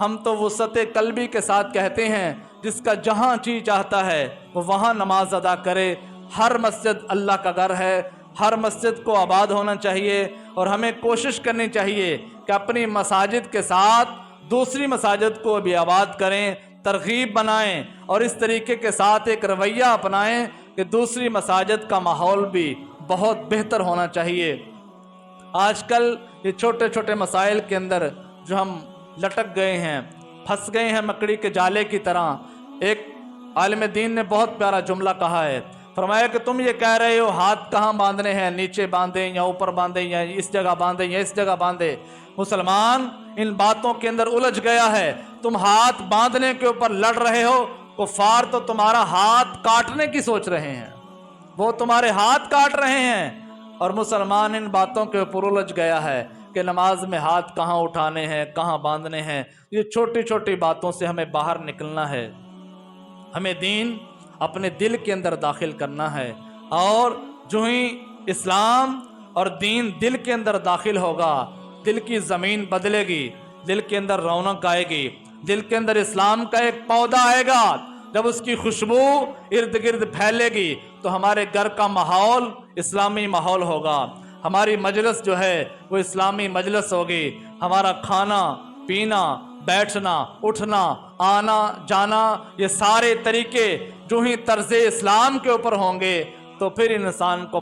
ہم تو وسعت قلبی کے ساتھ کہتے ہیں جس کا جہاں جی چاہتا ہے وہ وہاں نماز ادا کرے۔ ہر مسجد اللہ کا گھر ہے، ہر مسجد کو آباد ہونا چاہیے، اور ہمیں کوشش کرنی چاہیے کہ اپنی مساجد کے ساتھ دوسری مساجد کو بھی آباد کریں، ترغیب بنائیں، اور اس طریقے کے ساتھ ایک رویہ اپنائیں کہ دوسری مساجد کا ماحول بھی بہت بہتر ہونا چاہیے۔ آج کل یہ چھوٹے چھوٹے مسائل کے اندر جو ہم لٹک گئے ہیں، پھنس گئے ہیں مکڑی کے جالے کی طرح۔ ایک عالم دین نے بہت پیارا جملہ کہا ہے، فرمایا کہ تم یہ کہہ رہے ہو ہاتھ کہاں باندھنے ہیں، نیچے باندھیں یا اوپر باندھیں یا اس جگہ باندھیں یا اس جگہ باندھیں۔ مسلمان ان باتوں کے اندر الجھ گیا ہے۔ تم ہاتھ باندھنے کے اوپر لڑ رہے ہو، کفار تو تمہارا ہاتھ کاٹنے کی سوچ رہے ہیں، وہ تمہارے ہاتھ کاٹ رہے ہیں، اور مسلمان ان باتوں کے اوپر الجھ گیا ہے کہ نماز میں ہاتھ کہاں اٹھانے ہیں، کہاں باندھنے ہیں۔ یہ چھوٹی چھوٹی باتوں سے ہمیں باہر نکلنا ہے، ہمیں دین اپنے دل کے اندر داخل کرنا ہے، اور جو ہی اسلام اور دین دل کے اندر داخل ہوگا، دل کی زمین بدلے گی، دل کے اندر رونق آئے گی، دل کے اندر اسلام کا ایک پودا آئے گا۔ جب اس کی خوشبو ارد گرد پھیلے گی تو ہمارے گھر کا ماحول اسلامی ماحول ہوگا، ہماری مجلس جو ہے وہ اسلامی مجلس ہوگی، ہمارا کھانا پینا بیٹھنا اٹھنا آنا جانا یہ سارے طریقے جو ہی طرز اسلام کے اوپر ہوں گے تو پھر انسان کو